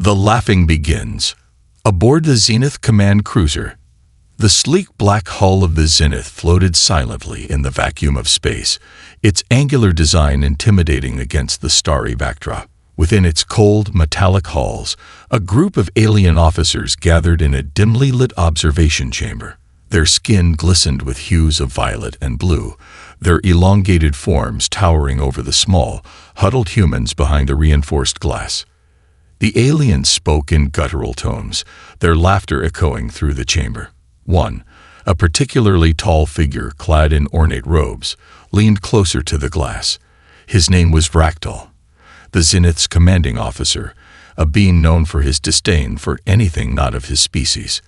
The laughing begins. Aboard the Zenith Command Cruiser, the sleek black hull of the Zenith floated silently in the vacuum of space, its angular design intimidating against the starry backdrop. Within its cold, metallic halls, a group of alien officers gathered in a dimly lit observation chamber. Their skin glistened with hues of violet and blue, their elongated forms towering over the small, huddled humans behind the reinforced glass. The aliens spoke in guttural tones, their laughter echoing through the chamber. One, a particularly tall figure clad in ornate robes, leaned closer to the glass. His name was Vractal, the Zenith's commanding officer, a being known for his disdain for anything not of his species.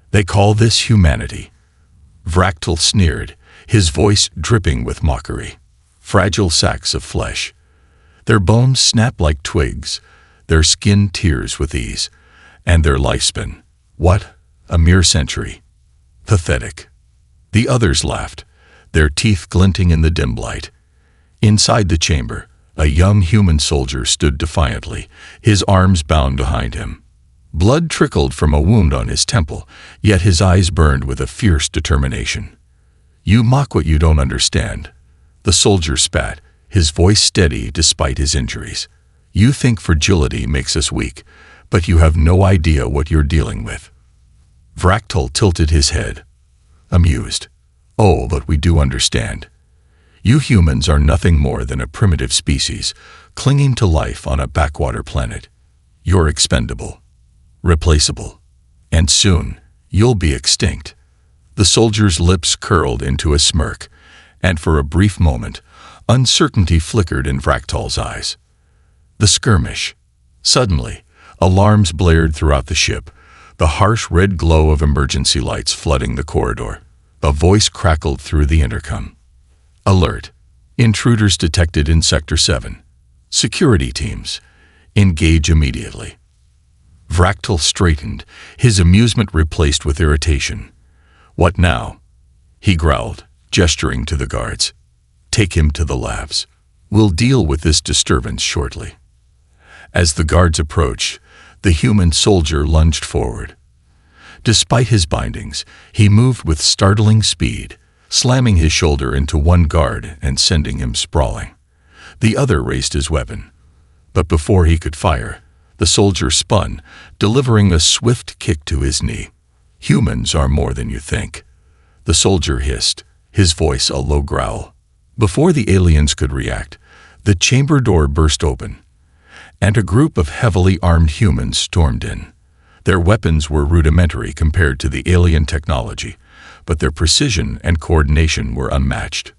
"They call this humanity," Vractal sneered, his voice dripping with mockery. "Fragile sacks of flesh. Their bones snap like twigs, their skin tears with ease, and their lifespan, what? A mere century. Pathetic." The others laughed, their teeth glinting in the dim light. Inside the chamber, a young human soldier stood defiantly, his arms bound behind him. Blood trickled from a wound on his temple, yet his eyes burned with a fierce determination. "You mock what you don't understand," the soldier spat, his voice steady despite his injuries. "You think fragility makes us weak, but you have no idea what you're dealing with." Vractal tilted his head, amused. "Oh, but we do understand. You humans are nothing more than a primitive species, clinging to life on a backwater planet. You're expendable, replaceable, and soon you'll be extinct." The soldier's lips curled into a smirk, and for a brief moment, uncertainty flickered in Vractal's eyes. The skirmish. Suddenly, alarms blared throughout the ship, the harsh red glow of emergency lights flooding the corridor. A voice crackled through the intercom. "Alert! Intruders detected in Sector 7. Security teams, engage immediately." Vractal straightened, his amusement replaced with irritation. "What now?" he growled, gesturing to the guards. "Take him to the labs. We'll deal with this disturbance shortly." As the guards approached, the human soldier lunged forward. Despite his bindings, he moved with startling speed, slamming his shoulder into one guard and sending him sprawling. The other raised his weapon. But before he could fire, the soldier spun, delivering a swift kick to his knee. "Humans are more than you think," the soldier hissed, his voice a low growl. Before the aliens could react, the chamber door burst open, and a group of heavily armed humans stormed in. Their weapons were rudimentary compared to the alien technology, but their precision and coordination were unmatched.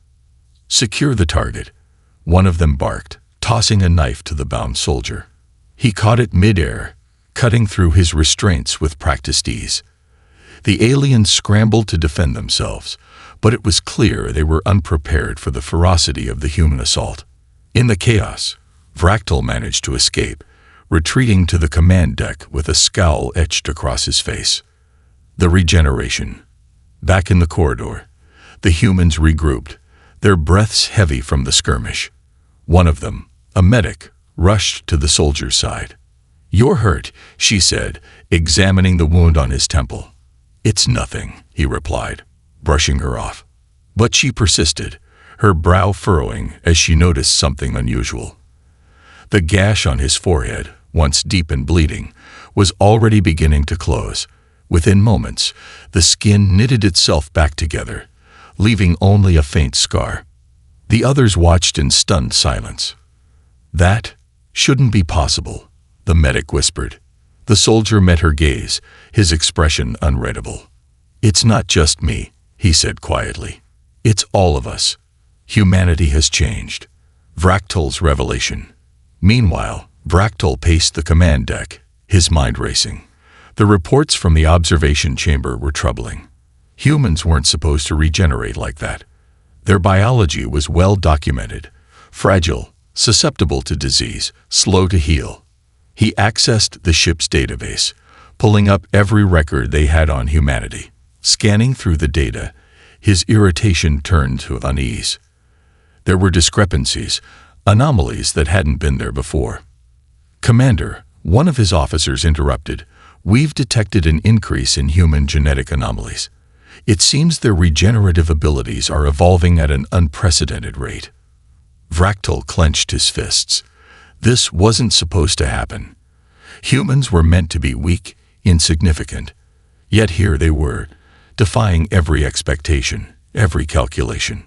"Secure the target," one of them barked, tossing a knife to the bound soldier. He caught it mid-air, cutting through his restraints with practiced ease. The aliens scrambled to defend themselves, but it was clear they were unprepared for the ferocity of the human assault. In the chaos, Vractal managed to escape, retreating to the command deck with a scowl etched across his face. The regeneration. Back in the corridor, the humans regrouped, their breaths heavy from the skirmish. One of them, a medic, rushed to the soldier's side. "You're hurt," she said, examining the wound on his temple. "It's nothing," he replied, brushing her off. But she persisted, her brow furrowing as she noticed something unusual. The gash on his forehead, once deep and bleeding, was already beginning to close. Within moments, the skin knitted itself back together, leaving only a faint scar. The others watched in stunned silence. "That shouldn't be possible," the medic whispered. The soldier met her gaze, his expression unreadable. "It's not just me," he said quietly. "It's all of us. Humanity has changed." Vractal's revelation. Meanwhile, Vractal paced the command deck, his mind racing. The reports from the observation chamber were troubling. Humans weren't supposed to regenerate like that. Their biology was well documented, fragile, susceptible to disease, slow to heal. He accessed the ship's database, pulling up every record they had on humanity. Scanning through the data, his irritation turned to unease. There were discrepancies, anomalies that hadn't been there before. "Commander, One of his officers interrupted. "We've detected an increase in human genetic anomalies. It seems their regenerative abilities are evolving at an unprecedented rate." Vractal clenched his fists. This wasn't supposed to happen. Humans were meant to be weak, insignificant. Yet here they were, defying every expectation, every calculation.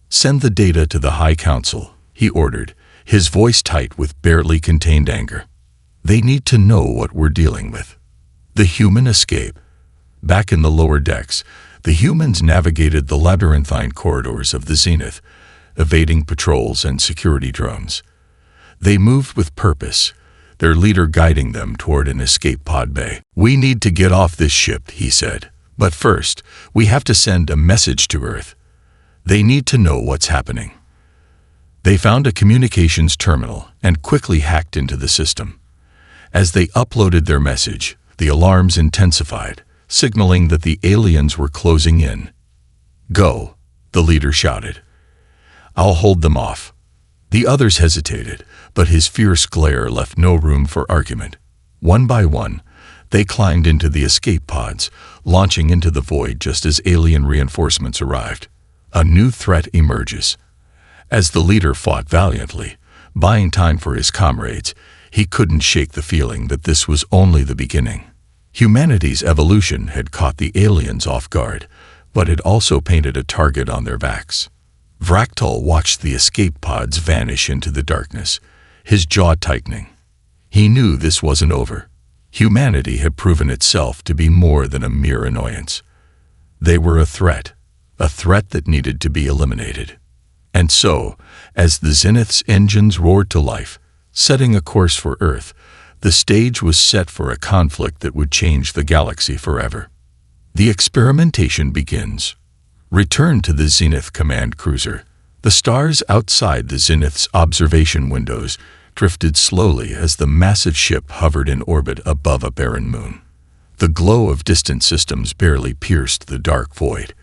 "Send the data to the High Council," he ordered, his voice tight with barely contained anger. "They need to know what we're dealing with." The human escape. Back in the lower decks, the humans navigated the labyrinthine corridors of the Zenith, evading patrols and security drones. They moved with purpose, their leader guiding them toward an escape pod bay. "We need to get off this ship," he said. "But first, we have to send a message to Earth. They need to know what's happening." They found a communications terminal and quickly hacked into the system. As they uploaded their message, the alarms intensified, signaling that the aliens were closing in. "Go," the leader shouted. "I'll hold them off." The others hesitated, but his fierce glare left no room for argument. One by one, they climbed into the escape pods, launching into the void just as alien reinforcements arrived. A new threat emerges. As the leader fought valiantly, buying time for his comrades, he couldn't shake the feeling that this was only the beginning. Humanity's evolution had caught the aliens off guard, but it also painted a target on their backs. Vractal watched the escape pods vanish into the darkness, his jaw tightening. He knew this wasn't over. Humanity had proven itself to be more than a mere annoyance. They were a threat that needed to be eliminated. And so, as the Zenith's engines roared to life, setting a course for Earth, the stage was set for a conflict that would change the galaxy forever. The experimentation begins. Return to the Zenith command cruiser. The stars outside the Zenith's observation windows drifted slowly as the massive ship hovered in orbit above a barren moon. The glow of distant systems barely pierced the dark void,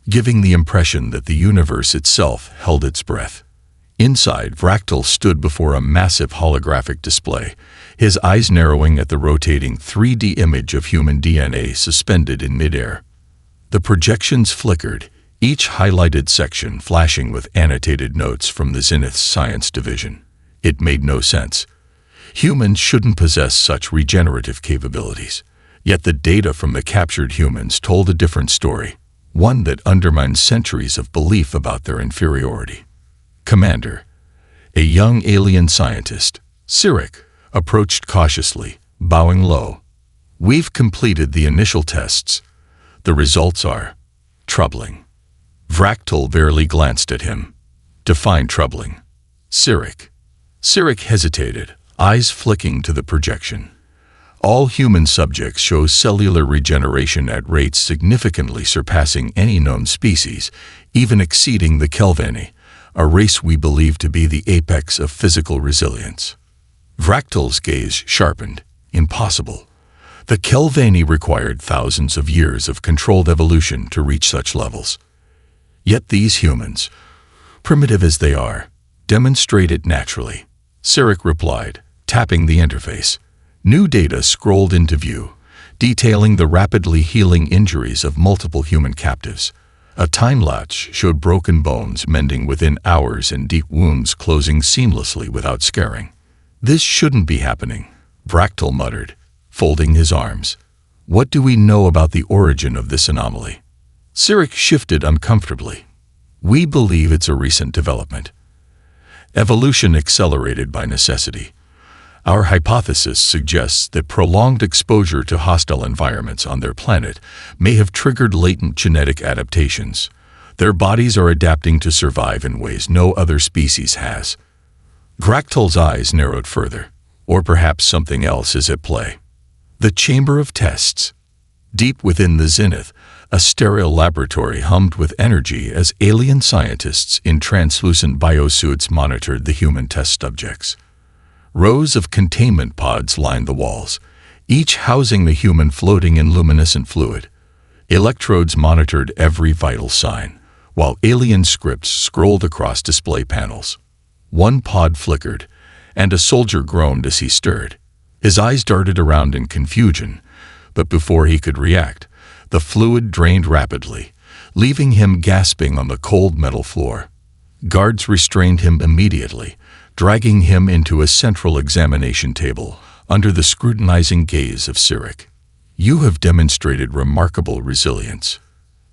giving the impression that the universe itself held its breath. Inside, Vractal stood before a massive holographic display, his eyes narrowing at the rotating 3D image of human DNA suspended in midair. The projections flickered, each highlighted section flashing with annotated notes from the Zenith's science division. It made no sense. Humans shouldn't possess such regenerative capabilities. Yet the data from the captured humans told a different story, one that undermined centuries of belief about their inferiority. Commander, a young alien scientist, Sirik, approached cautiously, bowing low. "We've completed the initial tests. The results are troubling." Vractal barely glanced at him. "Define troubling." "Sirik." Sirik hesitated, eyes flicking to the projection. "All human subjects show cellular regeneration at rates significantly surpassing any known species, even exceeding the Kelvani, a race we believe to be the apex of physical resilience." Vractal's gaze sharpened. Impossible. The Kelvani required thousands of years of controlled evolution to reach such levels. Yet these humans, primitive as they are, demonstrate it naturally. Sirik replied, tapping the interface. New data scrolled into view, detailing the rapidly healing injuries of multiple human captives. A time-lapse showed broken bones mending within hours and deep wounds closing seamlessly without scarring. "This shouldn't be happening," Vractal muttered, folding his arms. "What do we know about the origin of this anomaly?" Sirik shifted uncomfortably. "We believe it's a recent development. Evolution accelerated by necessity. Our hypothesis suggests that prolonged exposure to hostile environments on their planet may have triggered latent genetic adaptations. Their bodies are adapting to survive in ways no other species has." Vractal's eyes narrowed further. Or perhaps something else is at play. The chamber of tests. Deep within the Zenith, a sterile laboratory hummed with energy as alien scientists in translucent biosuits monitored the human test subjects. Rows of containment pods lined the walls, each housing the human floating in luminescent fluid. Electrodes monitored every vital sign, while alien scripts scrolled across display panels. One pod flickered, and a soldier groaned as he stirred. His eyes darted around in confusion, but before he could react, the fluid drained rapidly, leaving him gasping on the cold metal floor. Guards restrained him immediately, dragging him into a central examination table under the scrutinizing gaze of Sirik. "You have demonstrated remarkable resilience,"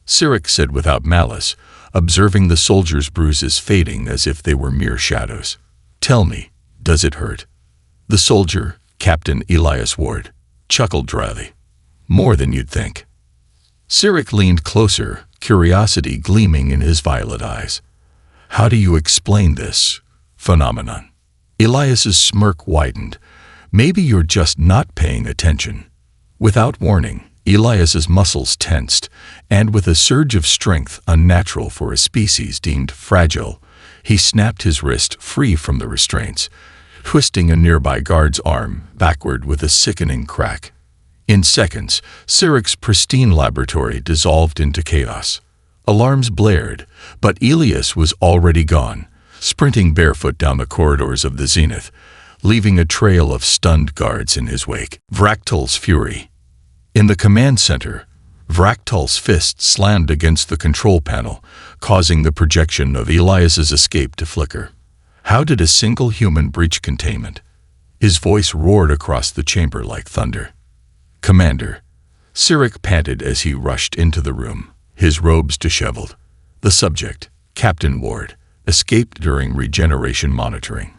Sirik said without malice, observing the soldier's bruises fading as if they were mere shadows. "Tell me, does it hurt?" The soldier, Captain Elias Ward, chuckled dryly. "More than you'd think." Sirik leaned closer, curiosity gleaming in his violet eyes. "How do you explain this phenomenon?" Elias's smirk widened. "Maybe you're just not paying attention." Without warning, Elias's muscles tensed, and with a surge of strength unnatural for a species deemed fragile, he snapped his wrist free from the restraints, twisting a nearby guard's arm backward with a sickening crack. In seconds, Sirik's pristine laboratory dissolved into chaos. Alarms blared, but Elias was already gone, sprinting barefoot down the corridors of the Zenith, leaving a trail of stunned guards in his wake. Vractal's fury. In the command center, Vractal's fist slammed against the control panel, causing the projection of Elias's escape to flicker. How did a single human breach containment? His voice roared across the chamber like thunder. "Commander," Sirik panted as he rushed into the room, his robes disheveled. "The subject, Captain Ward, escaped during regeneration monitoring.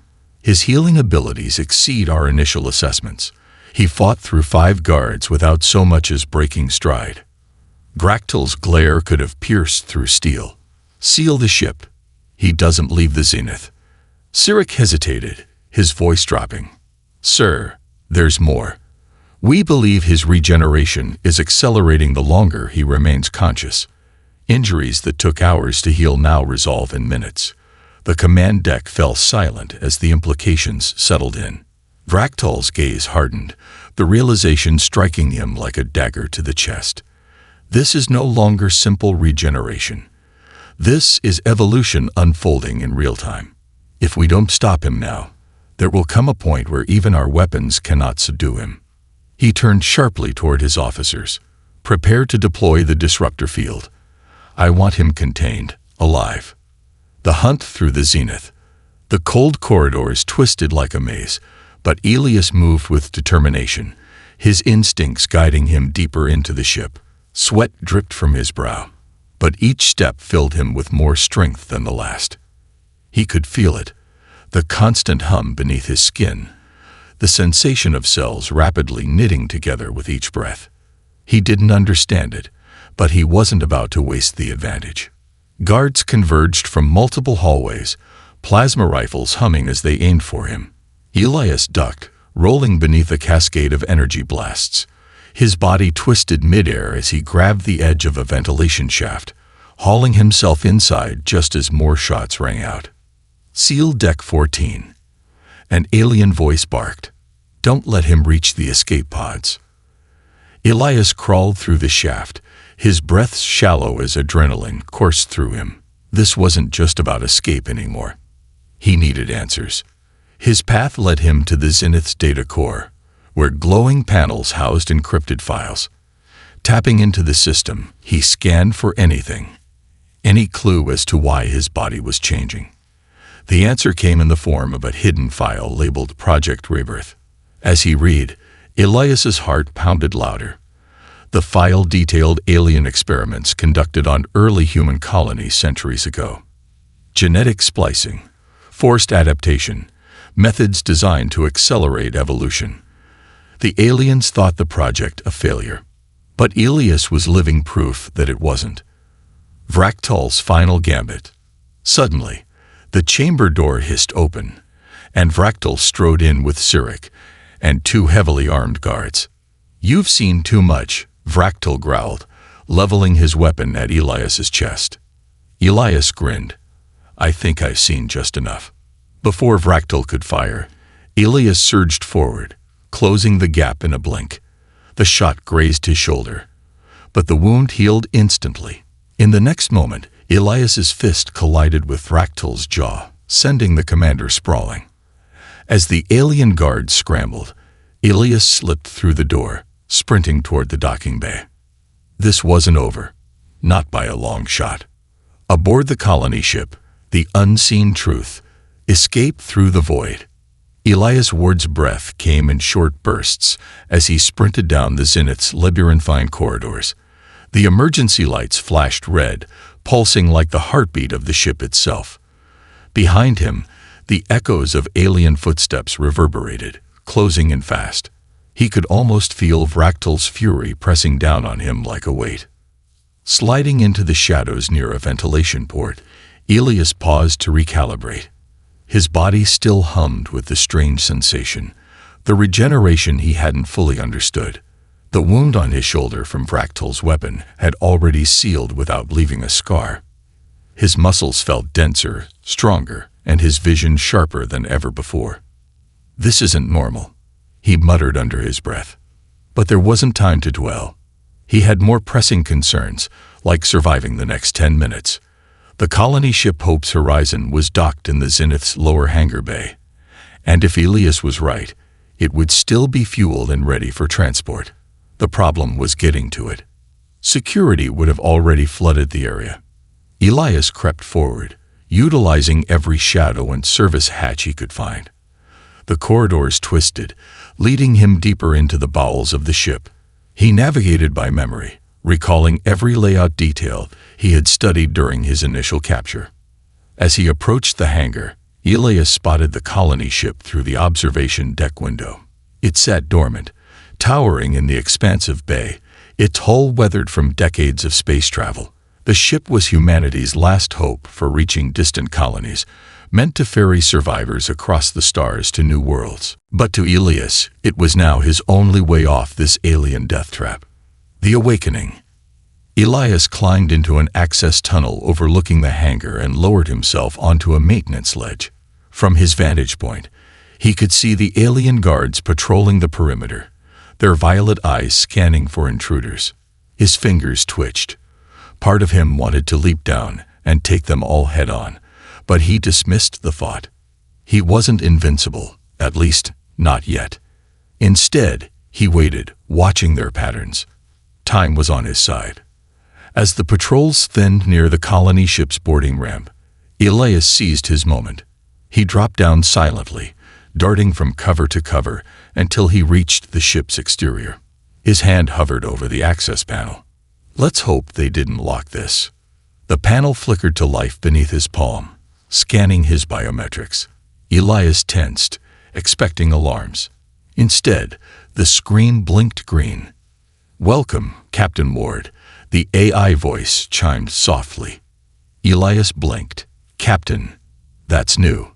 His healing abilities exceed our initial assessments. He fought through 5 guards without so much as breaking stride. Vractal's glare could have pierced through steel. Seal the ship. He doesn't leave the Zenith." Sirik hesitated, his voice dropping. "Sir, there's more. We believe his regeneration is accelerating the longer he remains conscious. Injuries that took hours to heal now resolve in minutes." The command deck fell silent as the implications settled in. Vractal's gaze hardened, the realization striking him like a dagger to the chest. This is no longer simple regeneration. This is evolution unfolding in real time. If we don't stop him now, there will come a point where even our weapons cannot subdue him. He turned sharply toward his officers. "Prepare to deploy the disruptor field. I want him contained, alive." The hunt through the Zenith. The cold corridors twisted like a maze, but Elias moved with determination, his instincts guiding him deeper into the ship. Sweat dripped from his brow, but each step filled him with more strength than the last. He could feel it, the constant hum beneath his skin, the sensation of cells rapidly knitting together with each breath. He didn't understand it, but he wasn't about to waste the advantage. Guards converged from multiple hallways, plasma rifles humming as they aimed for him. Elias ducked, rolling beneath a cascade of energy blasts. His body twisted midair as he grabbed the edge of a ventilation shaft, hauling himself inside just as more shots rang out. "Seal Deck 14. An alien voice barked. "Don't let him reach the escape pods." Elias crawled through the shaft, his breath shallow as adrenaline coursed through him. This wasn't just about escape anymore. He needed answers. His path led him to the Zenith's data core, where glowing panels housed encrypted files. Tapping into the system, he scanned for anything, any clue as to why his body was changing. The answer came in the form of a hidden file labeled Project Rebirth. As he read, Elias's heart pounded louder. The file detailed alien experiments conducted on early human colonies centuries ago. Genetic splicing, forced adaptation, methods designed to accelerate evolution. The aliens thought the project a failure, but Elias was living proof that it wasn't. Vractal's final gambit. Suddenly, the chamber door hissed open, and Vractal strode in with Sirik and 2 heavily armed guards. "You've seen too much," Vractal growled, leveling his weapon at Elias's chest. Elias grinned. "I think I've seen just enough." Before Vractal could fire, Elias surged forward, closing the gap in a blink. The shot grazed his shoulder, but the wound healed instantly. In the next moment, Elias's fist collided with Vractal's jaw, sending the commander sprawling. As the alien guards scrambled, Elias slipped through the door, sprinting toward the docking bay. This wasn't over. Not by a long shot. Aboard the colony ship, the unseen truth escaped through the void. Elias Ward's breath came in short bursts as he sprinted down the Zenith's labyrinthine corridors. The emergency lights flashed red, pulsing like the heartbeat of the ship itself. Behind him, the echoes of alien footsteps reverberated, closing in fast. He could almost feel Vractal's fury pressing down on him like a weight. Sliding into the shadows near a ventilation port, Elias paused to recalibrate. His body still hummed with the strange sensation, the regeneration he hadn't fully understood. The wound on his shoulder from Vractal's weapon had already sealed without leaving a scar. His muscles felt denser, stronger, and his vision sharper than ever before. "This isn't normal," he muttered under his breath. But there wasn't time to dwell. He had more pressing concerns, like surviving the next 10 minutes. The colony ship Hope's Horizon was docked in the Zenith's lower hangar bay, and if Elias was right, it would still be fueled and ready for transport. The problem was getting to it. Security would have already flooded the area. Elias crept forward, utilizing every shadow and service hatch he could find. The corridors twisted, leading him deeper into the bowels of the ship. He navigated by memory, recalling every layout detail he had studied during his initial capture. As he approached the hangar, Elias spotted the colony ship through the observation deck window. It sat dormant, towering in the expansive bay, its hull weathered from decades of space travel. The ship was humanity's last hope for reaching distant colonies, meant to ferry survivors across the stars to new worlds. But to Elias, it was now his only way off this alien death trap. The awakening. Elias climbed into an access tunnel overlooking the hangar and lowered himself onto a maintenance ledge. From his vantage point, he could see the alien guards patrolling the perimeter, their violet eyes scanning for intruders. His fingers twitched. Part of him wanted to leap down and take them all head-on, but he dismissed the thought. He wasn't invincible, at least not yet. Instead, he waited, watching their patterns. Time was on his side. As the patrols thinned near the colony ship's boarding ramp, Elias seized his moment. He dropped down silently, darting from cover to cover until he reached the ship's exterior. His hand hovered over the access panel. Let's hope they didn't lock this. The panel flickered to life beneath his palm, scanning his biometrics. Elias tensed, expecting alarms. Instead, the screen blinked green. "Welcome, Captain Ward," the AI voice chimed softly. Elias blinked. "Captain, that's new."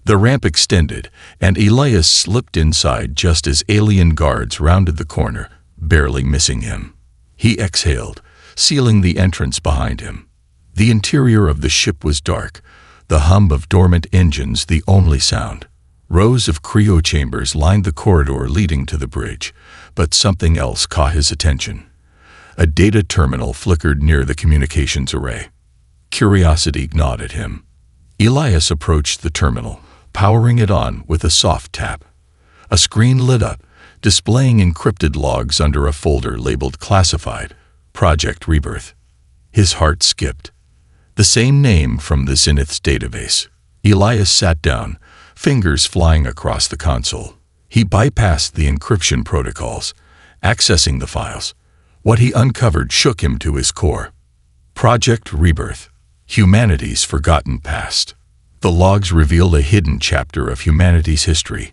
The ramp extended, and Elias slipped inside just as alien guards rounded the corner, barely missing him. He exhaled, sealing the entrance behind him. The interior of the ship was dark, the hum of dormant engines the only sound. Rows of cryo chambers lined the corridor leading to the bridge, but something else caught his attention. A data terminal flickered near the communications array. Curiosity gnawed at him. Elias approached the terminal, powering it on with a soft tap. A screen lit up, displaying encrypted logs under a folder labeled Classified, Project Rebirth. His heart skipped. The same name from the Zenith's database. Elias sat down, fingers flying across the console. He bypassed the encryption protocols, accessing the files. What he uncovered shook him to his core. Project Rebirth, humanity's forgotten past. The logs revealed a hidden chapter of humanity's history,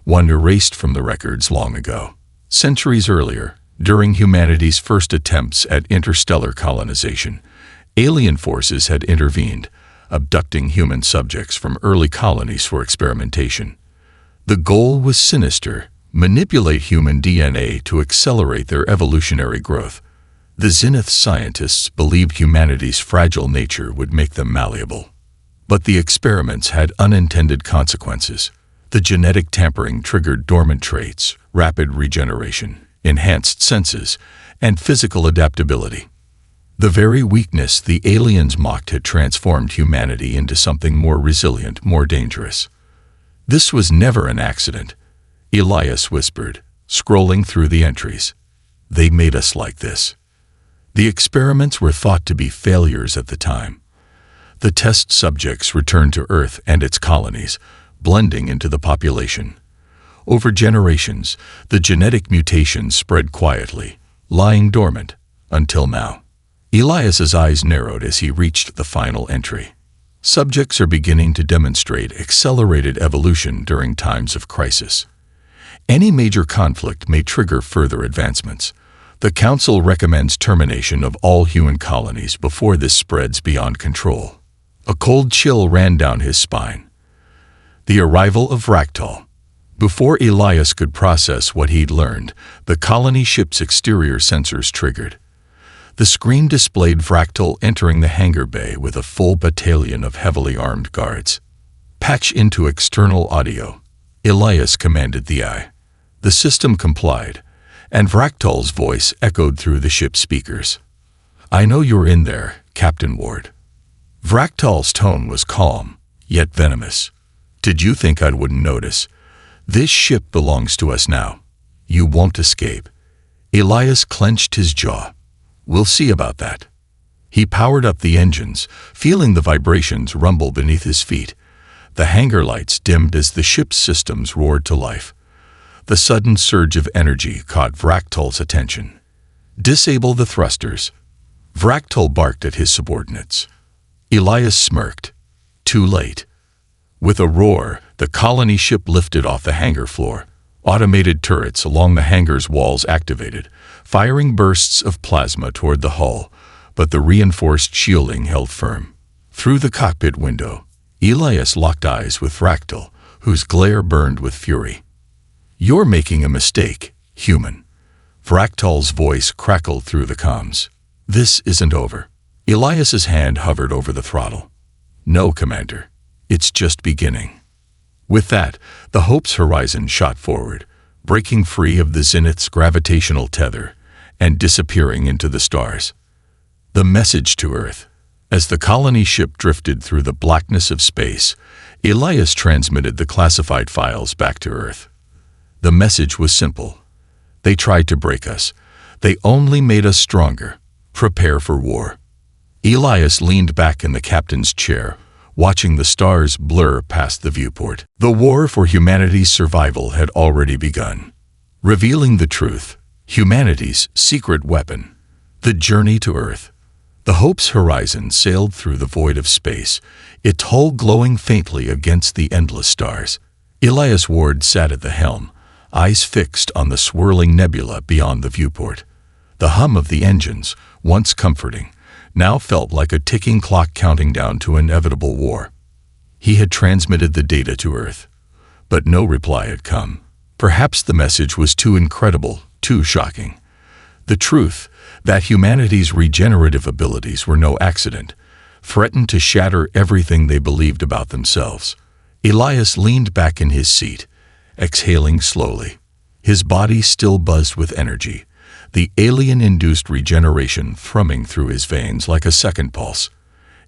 one erased from the records long ago. Centuries earlier, during humanity's first attempts at interstellar colonization, alien forces had intervened, abducting human subjects from early colonies for experimentation. The goal was sinister: manipulate human DNA to accelerate their evolutionary growth. The Zenith scientists believed humanity's fragile nature would make them malleable. But the experiments had unintended consequences. The genetic tampering triggered dormant traits, rapid regeneration, enhanced senses, and physical adaptability. The very weakness the aliens mocked had transformed humanity into something more resilient, more dangerous. This was never an accident, Elias whispered, scrolling through the entries. They made us like this. The experiments were thought to be failures at the time. The test subjects returned to Earth and its colonies, blending into the population. Over generations, the genetic mutations spread quietly, lying dormant, until now. Elias's eyes narrowed as he reached the final entry. Subjects are beginning to demonstrate accelerated evolution during times of crisis. Any major conflict may trigger further advancements. The Council recommends termination of all human colonies before this spreads beyond control. A cold chill ran down his spine. The arrival of Ractal. Before Elias could process what he'd learned, the colony ship's exterior sensors triggered. The screen displayed Vractal entering the hangar bay with a full battalion of heavily armed guards. "Patch into external audio," Elias commanded the AI. The system complied, and Vractal's voice echoed through the ship's speakers. "I know you're in there, Captain Ward." Vractal's tone was calm, yet venomous. "Did you think I wouldn't notice? This ship belongs to us now. You won't escape." Elias clenched his jaw. "We'll see about that." He powered up the engines, feeling the vibrations rumble beneath his feet. The hangar lights dimmed as the ship's systems roared to life. The sudden surge of energy caught Vractal's attention. "Disable the thrusters." Vractal barked at his subordinates. Elias smirked. Too late. With a roar, the colony ship lifted off the hangar floor. Automated turrets along the hangar's walls activated, firing bursts of plasma toward the hull, but the reinforced shielding held firm. Through the cockpit window, Elias locked eyes with Vractal, whose glare burned with fury. "You're making a mistake, human." Vractal's voice crackled through the comms. "This isn't over." Elias's hand hovered over the throttle. "No, Commander. It's just beginning." With that, the Hope's horizon shot forward, breaking free of the zenith's gravitational tether and disappearing into the stars. The message to Earth. As the colony ship drifted through the blackness of space, Elias transmitted the classified files back to Earth. The message was simple. "They tried to break us. They only made us stronger. Prepare for war." Elias leaned back in the captain's chair, watching the stars blur past the viewport. The war for humanity's survival had already begun. Revealing the truth, humanity's secret weapon, the journey to Earth. The Hope's horizon sailed through the void of space, its hull glowing faintly against the endless stars. Elias Ward sat at the helm, eyes fixed on the swirling nebula beyond the viewport. The hum of the engines, once comforting, now felt like a ticking clock counting down to inevitable war. He had transmitted the data to Earth, but no reply had come. Perhaps the message was too incredible, too shocking. The truth, that humanity's regenerative abilities were no accident, threatened to shatter everything they believed about themselves. Elias leaned back in his seat, exhaling slowly. His body still buzzed with energy, the alien-induced regeneration thrumming through his veins like a second pulse.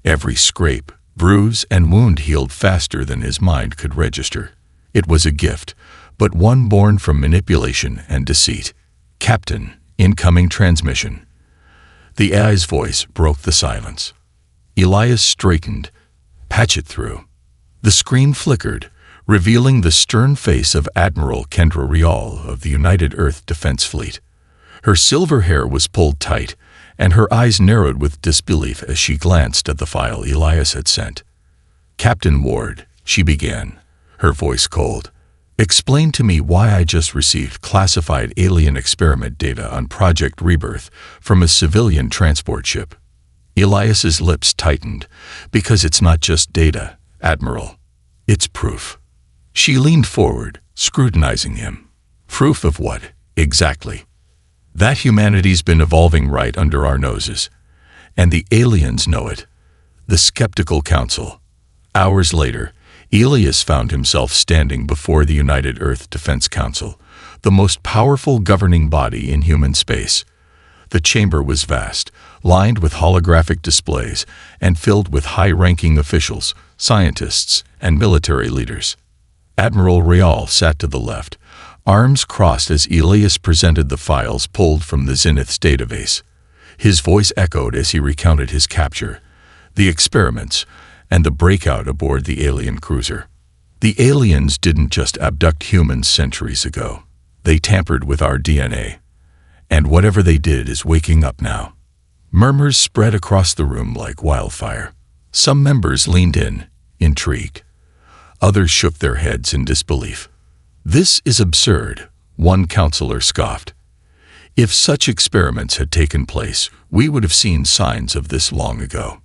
Every scrape, bruise, and wound healed faster than his mind could register. It was a gift, but one born from manipulation and deceit. "Captain, incoming transmission." The AI's voice broke the silence. Elias straightened. "Patch it through." The screen flickered, revealing the stern face of Admiral Kendra Rial of the United Earth Defense Fleet. Her silver hair was pulled tight, and her eyes narrowed with disbelief as she glanced at the file Elias had sent. "Captain Ward," she began, her voice cold, "explain to me why I just received classified alien experiment data on Project Rebirth from a civilian transport ship." Elias's lips tightened. "Because it's not just data, Admiral. It's proof." She leaned forward, scrutinizing him. "Proof of what, exactly?" "That humanity's been evolving right under our noses. And the aliens know it." The skeptical council. Hours later, Elias found himself standing before the United Earth Defense Council, the most powerful governing body in human space. The chamber was vast, lined with holographic displays, and filled with high-ranking officials, scientists, and military leaders. Admiral Rial sat to the left, arms crossed as Elias presented the files pulled from the Zenith's database. His voice echoed as he recounted his capture, the experiments, and the breakout aboard the alien cruiser. The aliens didn't just abduct humans centuries ago. They tampered with our DNA. And whatever they did is waking up now. Murmurs spread across the room like wildfire. Some members leaned in, intrigued. Others shook their heads in disbelief. "This is absurd," one counselor scoffed. "If such experiments had taken place, we would have seen signs of this long ago."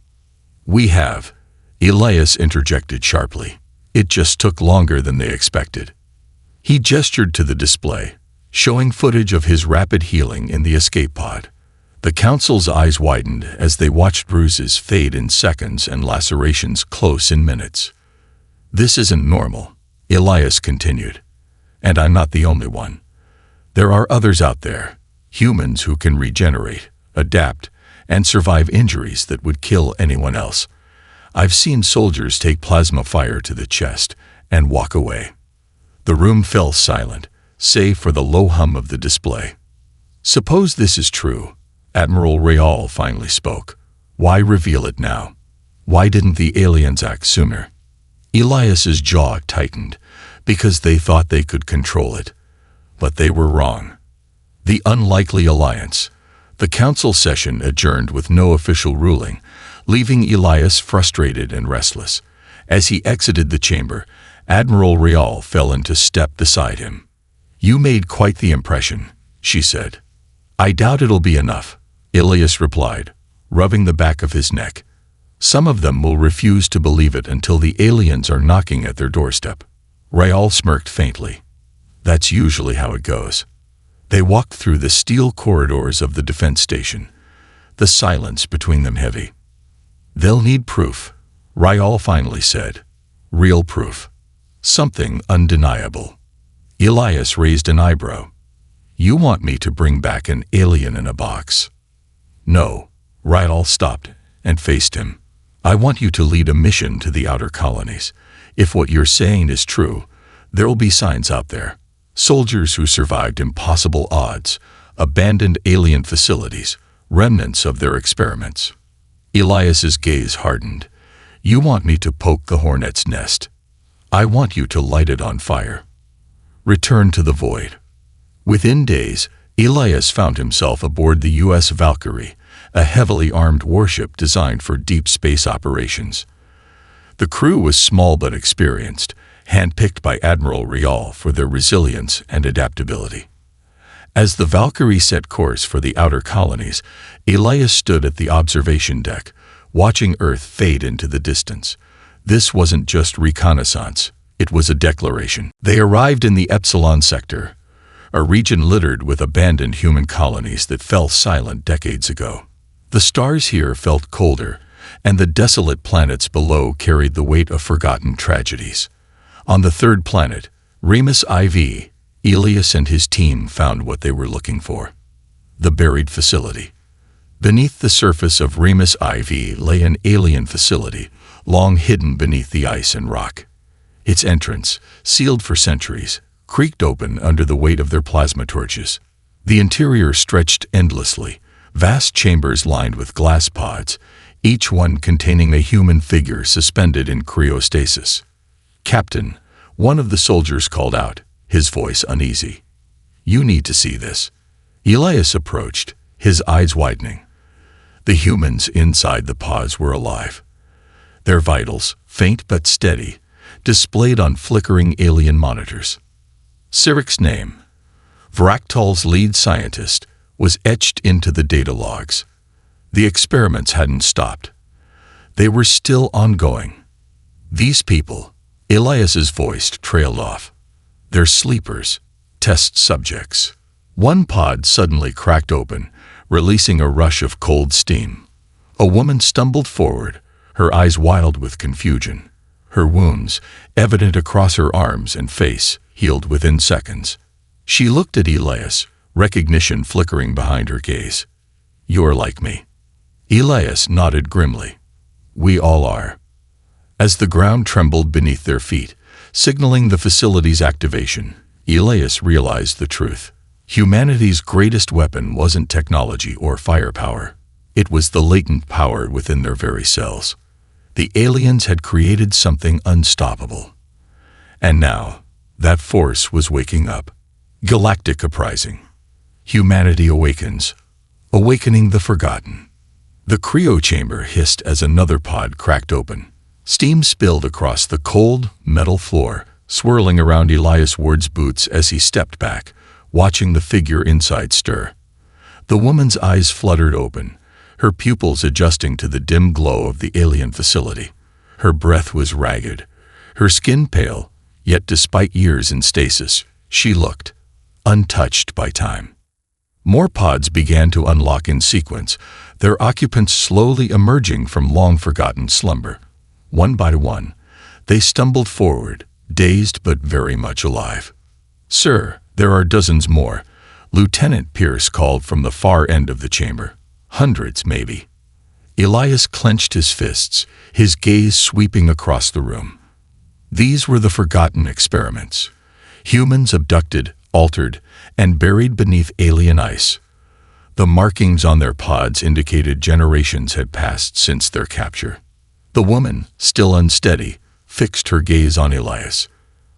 "We have," Elias interjected sharply. "It just took longer than they expected." He gestured to the display, showing footage of his rapid healing in the escape pod. The council's eyes widened as they watched bruises fade in seconds and lacerations close in minutes. "This isn't normal," Elias continued. "And I'm not the only one. There are others out there, humans who can regenerate, adapt, and survive injuries that would kill anyone else. I've seen soldiers take plasma fire to the chest and walk away." The room fell silent, save for the low hum of the display. "Suppose this is true," Admiral Real finally spoke. "Why reveal it now? Why didn't the aliens act sooner?" Elias's jaw tightened, because they thought they could control it. But they were wrong. The unlikely alliance. The council session adjourned with no official ruling, leaving Elias frustrated and restless. As he exited the chamber, Admiral Real fell into step beside him. "You made quite the impression," she said. "I doubt it'll be enough," Elias replied, rubbing the back of his neck. "Some of them will refuse to believe it until the aliens are knocking at their doorstep." Real smirked faintly. "That's usually how it goes." They walked through the steel corridors of the defense station, the silence between them heavy. "They'll need proof," Real finally said. "Real proof. Something undeniable." Elias raised an eyebrow. "You want me to bring back an alien in a box?" "No." Real stopped and faced him. "I want you to lead a mission to the outer colonies. If what you're saying is true, there'll be signs out there. Soldiers who survived impossible odds, abandoned alien facilities, remnants of their experiments." Elias's gaze hardened. "You want me to poke the hornet's nest? I want you to light it on fire. Return to the void." Within days, Elias found himself aboard the U.S. Valkyrie, a heavily armed warship designed for deep space operations. The crew was small but experienced, handpicked by Admiral Real for their resilience and adaptability. As the Valkyrie set course for the outer colonies, Elias stood at the observation deck, watching Earth fade into the distance. This wasn't just reconnaissance, it was a declaration. They arrived in the Epsilon sector, a region littered with abandoned human colonies that fell silent decades ago. The stars here felt colder, and the desolate planets below carried the weight of forgotten tragedies. On the third planet, Remus IV, Elias and his team found what they were looking for: the buried facility. Beneath the surface of Remus IV lay an alien facility, long hidden beneath the ice and rock. Its entrance, sealed for centuries, creaked open under the weight of their plasma torches. The interior stretched endlessly, vast chambers lined with glass pods, each one containing a human figure suspended in cryostasis. "Captain," one of the soldiers called out, his voice uneasy. "You need to see this." Elias approached, his eyes widening. The humans inside the pods were alive. Their vitals, faint but steady, displayed on flickering alien monitors. Sirik's name, Vraktal's lead scientist, was etched into the data logs. The experiments hadn't stopped. They were still ongoing. These people, Elias's voice trailed off. They're sleepers, test subjects. One pod suddenly cracked open, releasing a rush of cold steam. A woman stumbled forward, her eyes wild with confusion. Her wounds, evident across her arms and face, healed within seconds. She looked at Elias, recognition flickering behind her gaze. "You're like me." Elias nodded grimly. "We all are." As the ground trembled beneath their feet, signaling the facility's activation, Elias realized the truth. Humanity's greatest weapon wasn't technology or firepower. It was the latent power within their very cells. The aliens had created something unstoppable. And now, that force was waking up. Galactic uprising. Humanity awakens, awakening the forgotten. The cryo chamber hissed as another pod cracked open. Steam spilled across the cold, metal floor, swirling around Elias Ward's boots as he stepped back, watching the figure inside stir. The woman's eyes fluttered open, her pupils adjusting to the dim glow of the alien facility. Her breath was ragged, her skin pale, yet despite years in stasis, she looked untouched by time. More pods began to unlock in sequence, their occupants slowly emerging from long-forgotten slumber. One by one, they stumbled forward, dazed but very much alive. "Sir, there are dozens more," Lieutenant Pierce called from the far end of the chamber. "Hundreds, maybe." Elias clenched his fists, his gaze sweeping across the room. These were the forgotten experiments. Humans abducted, altered, and buried beneath alien ice. The markings on their pods indicated generations had passed since their capture. The woman, still unsteady, fixed her gaze on Elias.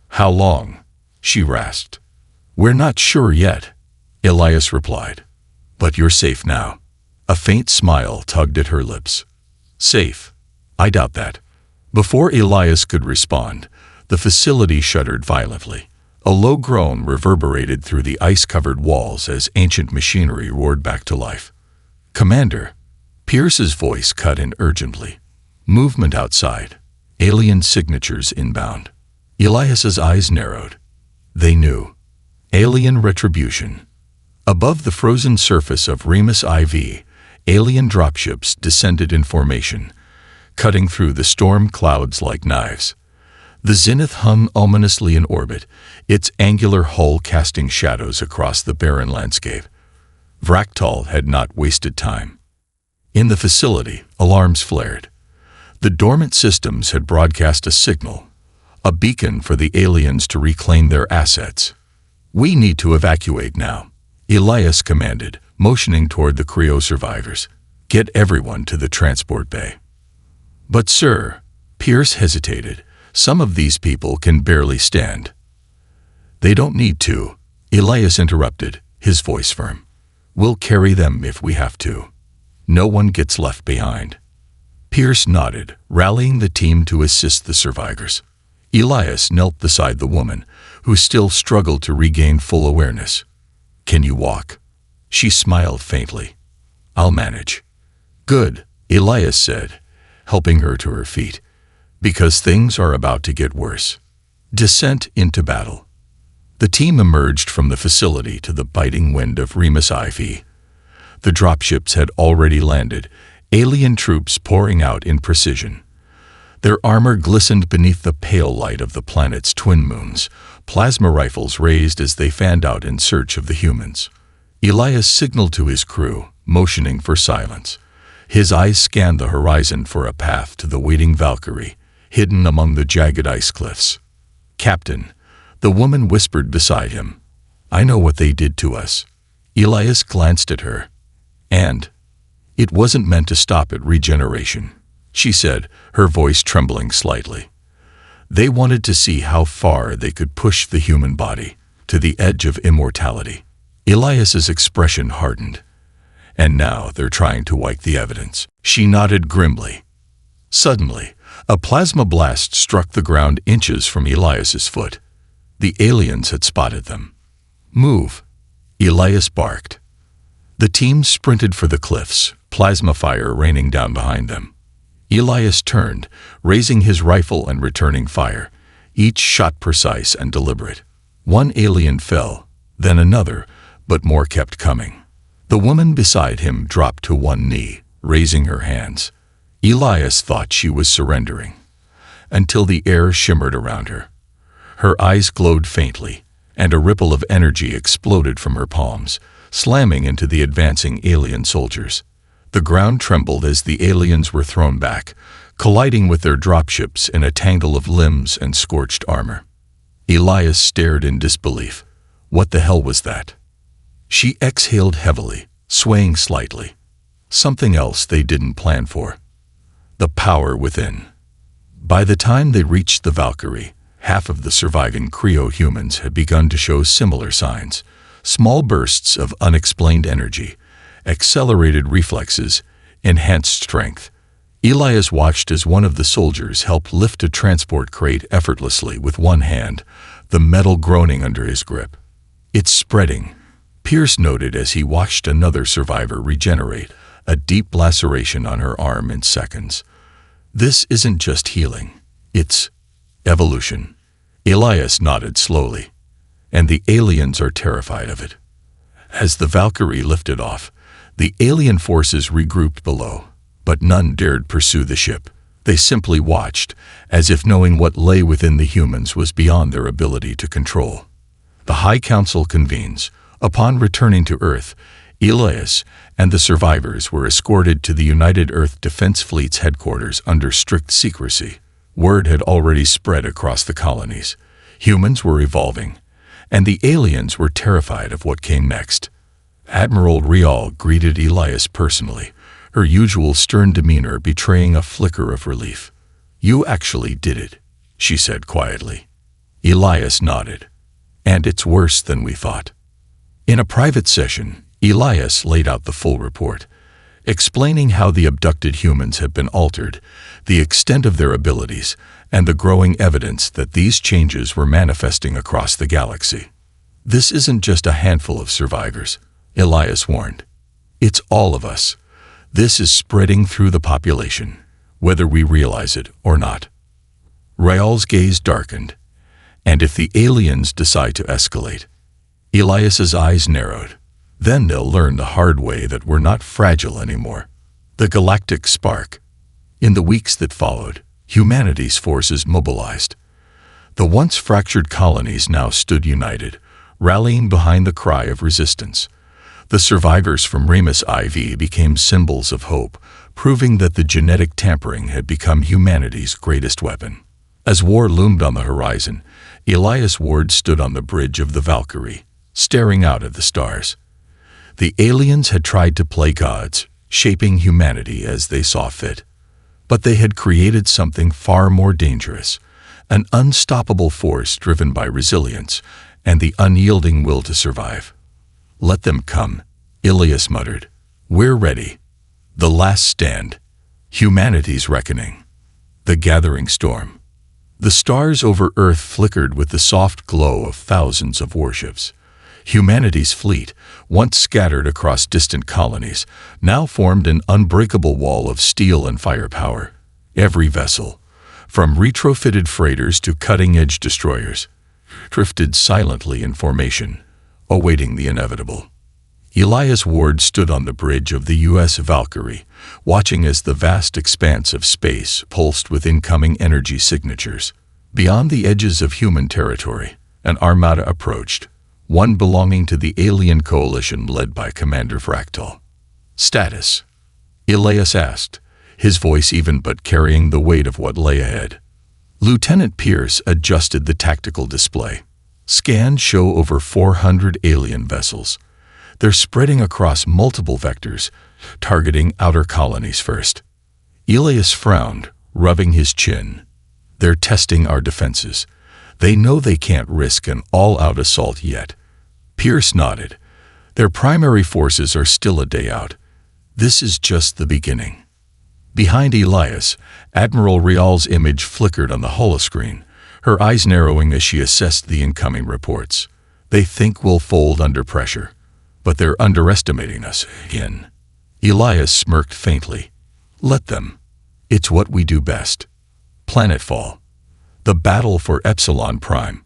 "How long?" she rasped. "We're not sure yet," Elias replied. "But you're safe now." A faint smile tugged at her lips. "Safe? I doubt that." Before Elias could respond, the facility shuddered violently. A low groan reverberated through the ice-covered walls as ancient machinery roared back to life. "Commander," Pierce's voice cut in urgently. "Movement outside. Alien signatures inbound." Elias's eyes narrowed. They knew. Alien retribution. Above the frozen surface of Remus IV, alien dropships descended in formation, cutting through the storm clouds like knives. The zenith hung ominously in orbit, its angular hull casting shadows across the barren landscape. Vraktal had not wasted time. In the facility, alarms flared. The dormant systems had broadcast a signal, a beacon for the aliens to reclaim their assets. "We need to evacuate now," Elias commanded, motioning toward the cryo survivors. "Get everyone to the transport bay." "But sir," Pierce hesitated, "some of these people can barely stand." "They don't need to," Elias interrupted, his voice firm. "We'll carry them if we have to. No one gets left behind." Pierce nodded, rallying the team to assist the survivors. Elias knelt beside the woman, who still struggled to regain full awareness. "Can you walk?" She smiled faintly. "I'll manage." "Good," Elias said, helping her to her feet, "because things are about to get worse." Descent into battle. The team emerged from the facility to the biting wind of Remus IV. The dropships had already landed, alien troops pouring out in precision. Their armor glistened beneath the pale light of the planet's twin moons, plasma rifles raised as they fanned out in search of the humans. Elias signaled to his crew, motioning for silence. His eyes scanned the horizon for a path to the waiting Valkyrie, hidden among the jagged ice cliffs. "Captain," the woman whispered beside him, "I know what they did to us." Elias glanced at her. "And it wasn't meant to stop at regeneration," she said, her voice trembling slightly. "They wanted to see how far they could push the human body, to the edge of immortality." Elias's expression hardened. "And now they're trying to wipe the evidence." She nodded grimly. Suddenly, a plasma blast struck the ground inches from Elias's foot. The aliens had spotted them. "Move," Elias barked. The team sprinted for the cliffs, plasma fire raining down behind them. Elias turned, raising his rifle and returning fire, each shot precise and deliberate. One alien fell, then another, but more kept coming. The woman beside him dropped to one knee, raising her hands. Elias thought she was surrendering, until the air shimmered around her. Her eyes glowed faintly, and a ripple of energy exploded from her palms, slamming into the advancing alien soldiers. The ground trembled as the aliens were thrown back, colliding with their dropships in a tangle of limbs and scorched armor. Elias stared in disbelief. What the hell was that? She exhaled heavily, swaying slightly. Something else they didn't plan for. The power within. By the time they reached the Valkyrie, half of the surviving cryo-humans had begun to show similar signs. Small bursts of unexplained energy, accelerated reflexes, enhanced strength. Elias watched as one of the soldiers helped lift a transport crate effortlessly with one hand, the metal groaning under his grip. It's spreading, Pierce noted as he watched another survivor regenerate, a deep laceration on her arm in seconds. This isn't just healing, it's evolution. Elias nodded slowly. And the aliens are terrified of it. As the Valkyrie lifted off, the alien forces regrouped below, but none dared pursue the ship. They simply watched, as if knowing what lay within the humans was beyond their ability to control. The High Council convenes. Upon returning to Earth, Elias and the survivors were escorted to the United Earth Defense Fleet's headquarters under strict secrecy. Word had already spread across the colonies. Humans were evolving, and the aliens were terrified of what came next. Admiral Rial greeted Elias personally, her usual stern demeanor betraying a flicker of relief. "You actually did it," she said quietly. Elias nodded. "And it's worse than we thought." In a private session, Elias laid out the full report, explaining how the abducted humans have been altered, the extent of their abilities, and the growing evidence that these changes were manifesting across the galaxy. "This isn't just a handful of survivors," Elias warned. "It's all of us. This is spreading through the population, whether we realize it or not." Rial's gaze darkened. "And if the aliens decide to escalate?" Elias's eyes narrowed. "Then they'll learn the hard way that we're not fragile anymore." The Galactic spark. In the weeks that followed, humanity's forces mobilized. The once fractured colonies now stood united, rallying behind the cry of resistance. The survivors from Remus IV became symbols of hope, proving that the genetic tampering had become humanity's greatest weapon. As war loomed on the horizon, Elias Ward stood on the bridge of the Valkyrie, staring out at the stars. The aliens had tried to play gods, shaping humanity as they saw fit. But they had created something far more dangerous, an unstoppable force driven by resilience and the unyielding will to survive. "Let them come," Elias muttered. "We're ready." The last stand. Humanity's reckoning. The gathering storm. The stars over Earth flickered with the soft glow of thousands of warships. Humanity's fleet, once scattered across distant colonies, now formed an unbreakable wall of steel and firepower. Every vessel, from retrofitted freighters to cutting-edge destroyers, drifted silently in formation, awaiting the inevitable. Elias Ward stood on the bridge of the U.S. Valkyrie, watching as the vast expanse of space pulsed with incoming energy signatures. Beyond the edges of human territory, an armada approached, one belonging to the alien coalition led by Commander Fractal. "Status?" Elias asked, his voice even but carrying the weight of what lay ahead. Lieutenant Pierce adjusted the tactical display. Scans show over 400 alien vessels. They're spreading across multiple vectors, targeting outer colonies first. Elias frowned, rubbing his chin. "They're testing our defenses. They know they can't risk an all-out assault yet." Pierce nodded. "Their primary forces are still a day out. This is just the beginning." Behind Elias, Admiral Rial's image flickered on the holoscreen, her eyes narrowing as she assessed the incoming reports. "They think we'll fold under pressure, but they're underestimating us again." Elias smirked faintly. "Let them. It's what we do best." Planetfall. The battle for Epsilon Prime.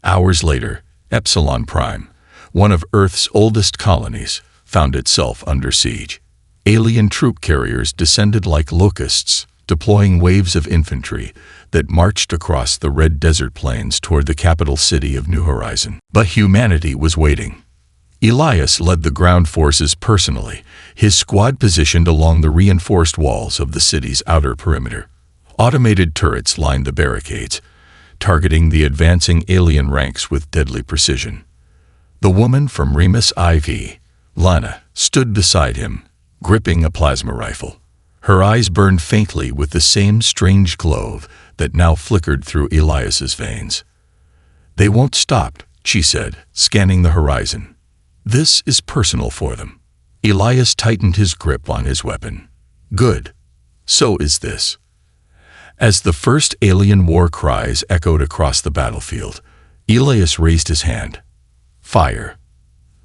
Hours later, Epsilon Prime, one of Earth's oldest colonies, found itself under siege. Alien troop carriers descended like locusts, deploying waves of infantry that marched across the red desert plains toward the capital city of New Horizon. But humanity was waiting. Elias led the ground forces personally, his squad positioned along the reinforced walls of the city's outer perimeter. Automated turrets lined the barricades, targeting the advancing alien ranks with deadly precision. The woman from Remus IV, Lana, stood beside him, gripping a plasma rifle. Her eyes burned faintly with the same strange glow that now flickered through Elias's veins. "They won't stop," she said, scanning the horizon. "This is personal for them." Elias tightened his grip on his weapon. "Good. So is this." As the first alien war cries echoed across the battlefield, Elias raised his hand. Fire.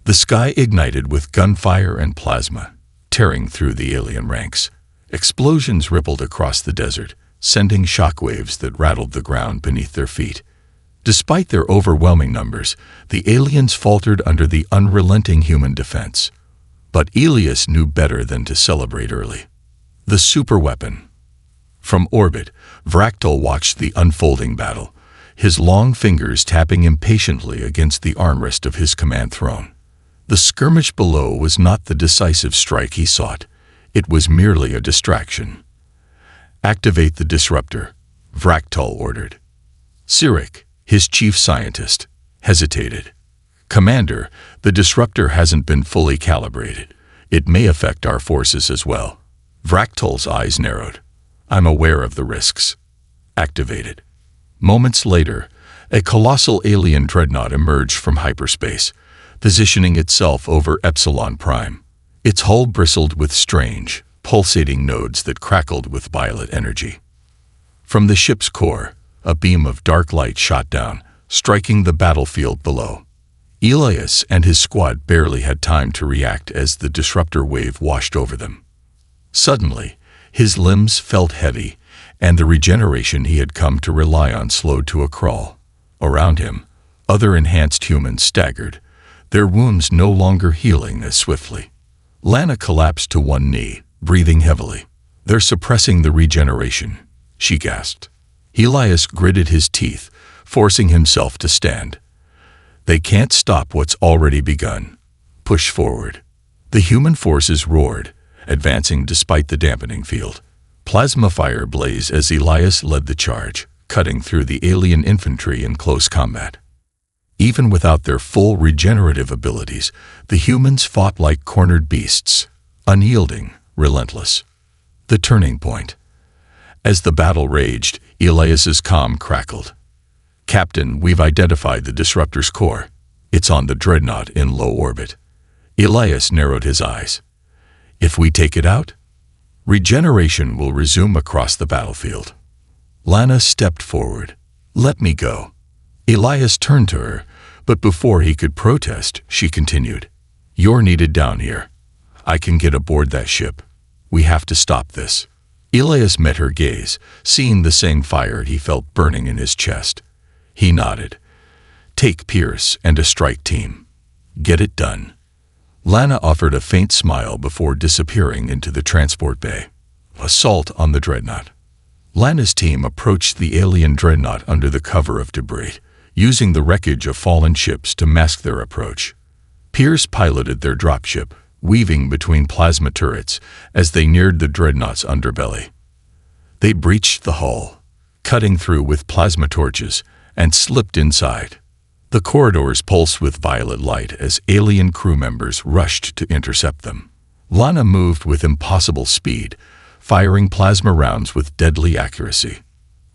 The sky ignited with gunfire and plasma, tearing through the alien ranks. Explosions rippled across the desert, sending shockwaves that rattled the ground beneath their feet. Despite their overwhelming numbers, the aliens faltered under the unrelenting human defense. But Elias knew better than to celebrate early. The superweapon. From orbit, Vractal watched the unfolding battle, his long fingers tapping impatiently against the armrest of his command throne. The skirmish below was not the decisive strike he sought. It was merely a distraction. "Activate the disruptor," Vractal ordered. Sirik, his chief scientist, hesitated. "Commander, the disruptor hasn't been fully calibrated. It may affect our forces as well." Vractal's eyes narrowed. "I'm aware of the risks." Activated. Moments later, a colossal alien dreadnought emerged from hyperspace, positioning itself over Epsilon Prime. Its hull bristled with strange, pulsating nodes that crackled with violet energy. From the ship's core, a beam of dark light shot down, striking the battlefield below. Elias and his squad barely had time to react as the disruptor wave washed over them. Suddenly, his limbs felt heavy, and the regeneration he had come to rely on slowed to a crawl. Around him, other enhanced humans staggered, their wounds no longer healing as swiftly. Lana collapsed to one knee, breathing heavily. "They're suppressing the regeneration," she gasped. Elias gritted his teeth, forcing himself to stand. "They can't stop what's already begun. Push forward." The human forces roared, advancing despite the dampening field. Plasma fire blazed as Elias led the charge, cutting through the alien infantry in close combat. Even without their full regenerative abilities, the humans fought like cornered beasts, unyielding, relentless. The turning point. As the battle raged, Elias's comm crackled. "Captain, we've identified the disruptor's core. It's on the dreadnought in low orbit." Elias narrowed his eyes. "If we take it out, regeneration will resume across the battlefield." Lana stepped forward. "Let me go." Elias turned to her, but before he could protest, she continued, "You're needed down here. I can get aboard that ship. We have to stop this." Elias met her gaze, seeing the same fire he felt burning in his chest. He nodded. "Take Pierce and a strike team. Get it done." Lana offered a faint smile before disappearing into the transport bay. Assault on the dreadnought. Lana's team approached the alien dreadnought under the cover of debris, using the wreckage of fallen ships to mask their approach. Pierce piloted their dropship, weaving between plasma turrets as they neared the dreadnought's underbelly. They breached the hull, cutting through with plasma torches, and slipped inside. The corridors pulsed with violet light as alien crew members rushed to intercept them. Lana moved with impossible speed, firing plasma rounds with deadly accuracy.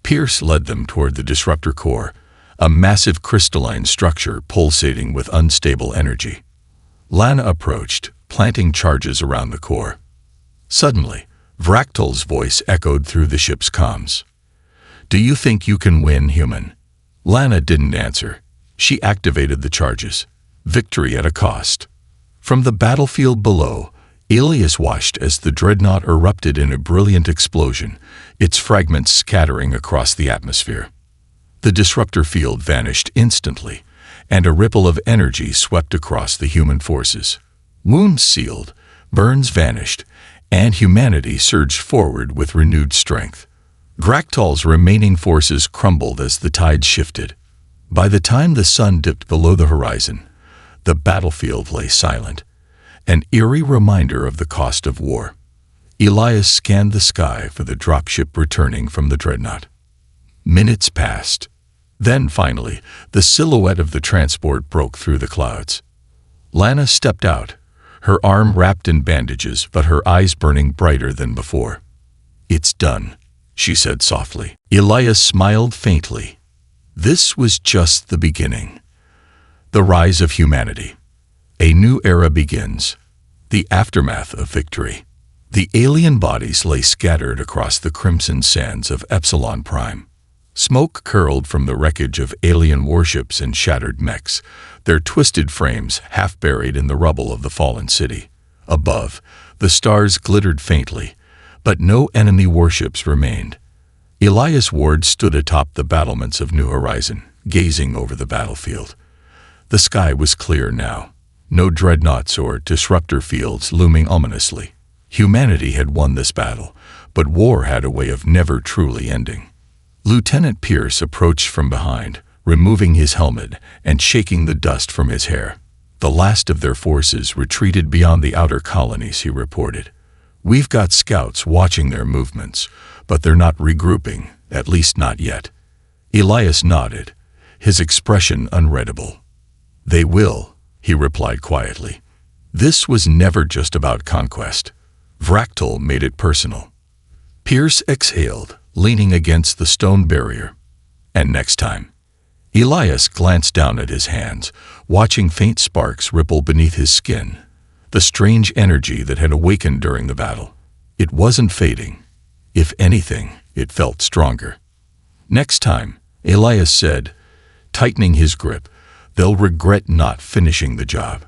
Pierce led them toward the disruptor core, a massive crystalline structure pulsating with unstable energy. Lana approached, planting charges around the core. Suddenly, Vractal's voice echoed through the ship's comms. "Do you think you can win, human?" Lana didn't answer. She activated the charges. Victory at a cost. From the battlefield below, Elias watched as the dreadnought erupted in a brilliant explosion, its fragments scattering across the atmosphere. The disruptor field vanished instantly, and a ripple of energy swept across the human forces. Wounds sealed, burns vanished, and humanity surged forward with renewed strength. Vractal's remaining forces crumbled as the tide shifted. By the time the sun dipped below the horizon, the battlefield lay silent, an eerie reminder of the cost of war. Elias scanned the sky for the dropship returning from the dreadnought. Minutes passed. Then, finally, the silhouette of the transport broke through the clouds. Lana stepped out, her arm wrapped in bandages but her eyes burning brighter than before. "It's done," she said softly. Elias smiled faintly. This was just the beginning. The rise of humanity. A new era begins. The aftermath of victory. The alien bodies lay scattered across the crimson sands of Epsilon Prime. Smoke curled from the wreckage of alien warships and shattered mechs, their twisted frames half buried in the rubble of the fallen city. Above, the stars glittered faintly, but no enemy warships remained. Elias Ward stood atop the battlements of New Horizon, gazing over the battlefield. The sky was clear now. No dreadnoughts or disruptor fields looming ominously. Humanity had won this battle, but war had a way of never truly ending. Lieutenant Pierce approached from behind, removing his helmet and shaking the dust from his hair. The last of their forces retreated beyond the outer colonies, he reported. "We've got scouts watching their movements, but they're not regrouping, at least not yet." Elias nodded, his expression unreadable. "They will," he replied quietly. This was never just about conquest. Vractal made it personal. Pierce exhaled, leaning against the stone barrier. "And next time?" Elias glanced down at his hands, watching faint sparks ripple beneath his skin. The strange energy that had awakened during the battle. It wasn't fading. If anything, it felt stronger. "Next time," Elias said, tightening his grip, "they'll regret not finishing the job."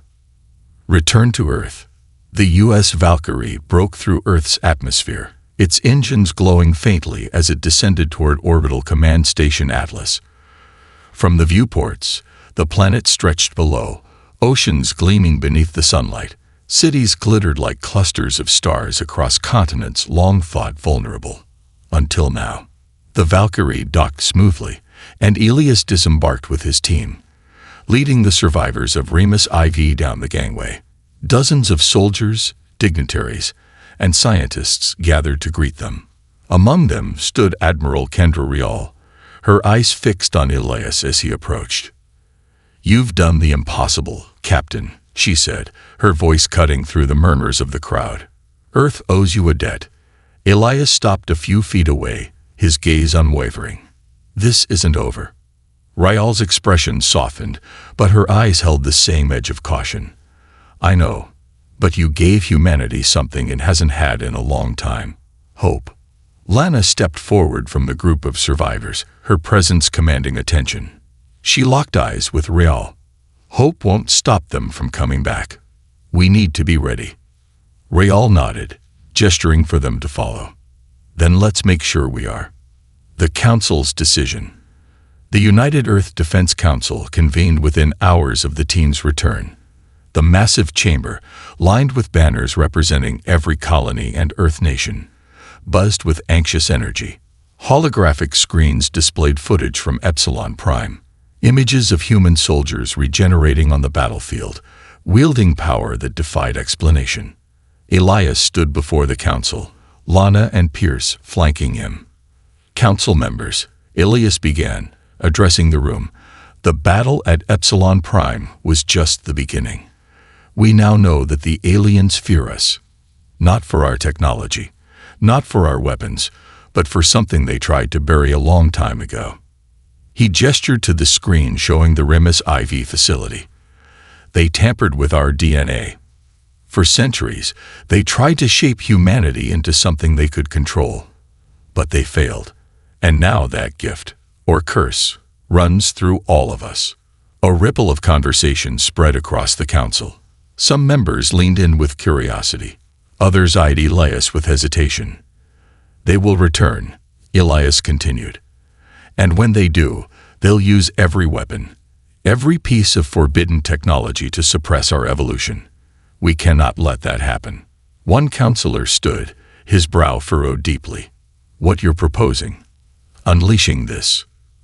Return to Earth. The U.S. Valkyrie broke through Earth's atmosphere, its engines glowing faintly as it descended toward Orbital Command Station Atlas. From the viewports, the planet stretched below, oceans gleaming beneath the sunlight. Cities glittered like clusters of stars across continents long thought vulnerable. Until now. The Valkyrie docked smoothly, and Elias disembarked with his team, leading the survivors of Remus IV down the gangway. Dozens of soldiers, dignitaries, and scientists gathered to greet them. Among them stood Admiral Kendra Rial, her eyes fixed on Elias as he approached. "You've done the impossible, Captain," she said, her voice cutting through the murmurs of the crowd. "Earth owes you a debt." Elias stopped a few feet away, his gaze unwavering. "This isn't over." Rial's expression softened, but her eyes held the same edge of caution. "I know, but you gave humanity something it hasn't had in a long time. Hope." Lana stepped forward from the group of survivors, her presence commanding attention. She locked eyes with Rial. "Hope won't stop them from coming back. We need to be ready." Rial nodded, gesturing for them to follow. "Then let's make sure we are." The Council's decision. The United Earth Defense Council convened within hours of the team's return. The massive chamber, lined with banners representing every colony and Earth nation, buzzed with anxious energy. Holographic screens displayed footage from Epsilon Prime, images of human soldiers regenerating on the battlefield, wielding power that defied explanation. Elias stood before the council, Lana and Pierce flanking him. "Council members," Elias began, addressing the room, "the battle at Epsilon Prime was just the beginning. We now know that the aliens fear us, not for our technology, not for our weapons, but for something they tried to bury a long time ago." He gestured to the screen showing the Remus IV facility. "They tampered with our DNA. For centuries, they tried to shape humanity into something they could control. But they failed. And now that gift, or curse, runs through all of us." A ripple of conversation spread across the council. Some members leaned in with curiosity. Others eyed Elias with hesitation. "They will return," Elias continued. "And when they do, they'll use every weapon, every piece of forbidden technology to suppress our evolution. We cannot let that happen." One counselor stood, his brow furrowed deeply. "What you're proposing, unleashing this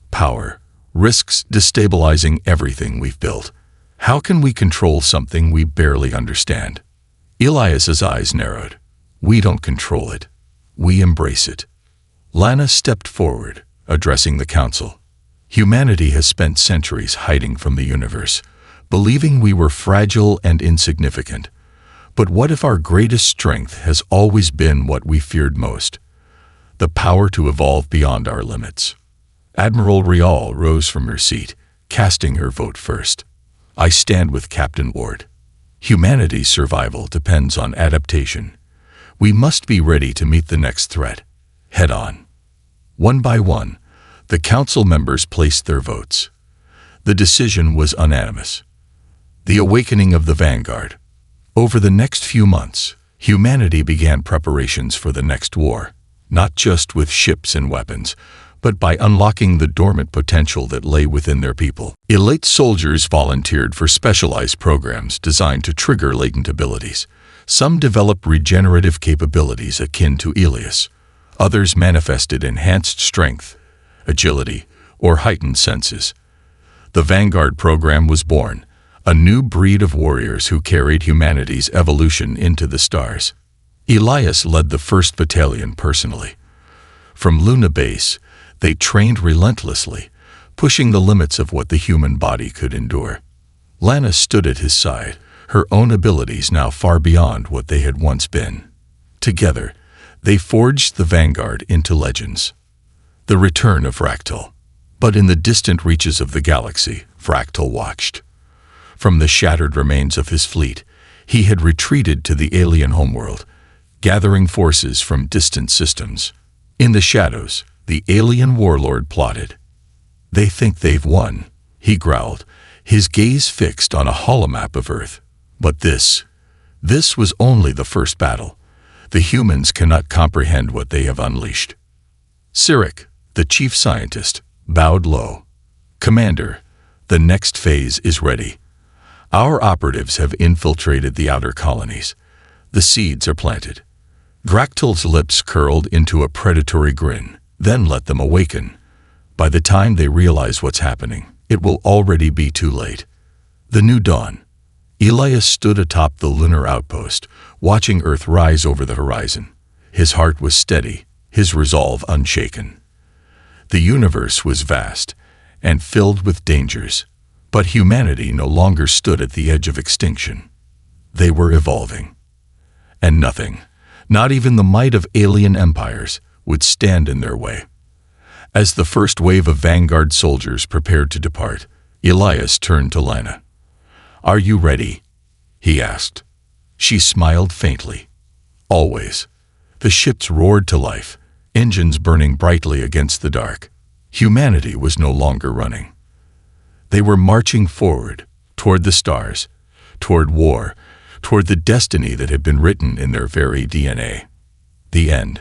power, risks destabilizing everything we've built. How can we control something we barely understand?" Elias's eyes narrowed. "We don't control it. We embrace it." Lana stepped forward, addressing the council. Humanity has spent centuries hiding from the universe, believing we were fragile and insignificant. But what if our greatest strength has always been what we feared most? The power to evolve beyond our limits. Admiral Rial rose from her seat, casting her vote first. I stand with Captain Ward. Humanity's survival depends on adaptation. We must be ready to meet the next threat, head on. One by one, the council members placed their votes. The decision was unanimous. The awakening of the vanguard. Over the next few months, humanity began preparations for the next war, not just with ships and weapons, but by unlocking the dormant potential that lay within their people. Elite soldiers volunteered for specialized programs designed to trigger latent abilities. Some developed regenerative capabilities akin to Elias. Others manifested enhanced strength, agility, or heightened senses. The Vanguard program was born, a new breed of warriors who carried humanity's evolution into the stars. Elias led the 1st Battalion personally. From Luna Base, they trained relentlessly, pushing the limits of what the human body could endure. Lana stood at his side, her own abilities now far beyond what they had once been. Together, they forged the Vanguard into legends. The return of Fractal. But in the distant reaches of the galaxy, Fractal watched. From the shattered remains of his fleet, he had retreated to the alien homeworld, gathering forces from distant systems. In the shadows, the alien warlord plotted. They think they've won, he growled, his gaze fixed on a holomap of Earth. But this was only the first battle. The humans cannot comprehend what they have unleashed. Cyric, the chief scientist, bowed low. Commander, the next phase is ready. Our operatives have infiltrated the outer colonies. The seeds are planted. Gractil's lips curled into a predatory grin. Then let them awaken. By the time they realize what's happening, it will already be too late. The new dawn. Elias stood atop the lunar outpost, watching Earth rise over the horizon. His heart was steady, his resolve unshaken. The universe was vast and filled with dangers, but humanity no longer stood at the edge of extinction. They were evolving. And nothing, not even the might of alien empires, would stand in their way. As the first wave of Vanguard soldiers prepared to depart, Elias turned to Lana. "Are you ready?" he asked. She smiled faintly. "Always." The ships roared to life, engines burning brightly against the dark. Humanity was no longer running. They were marching forward, toward the stars, toward war, toward the destiny that had been written in their very DNA. The end.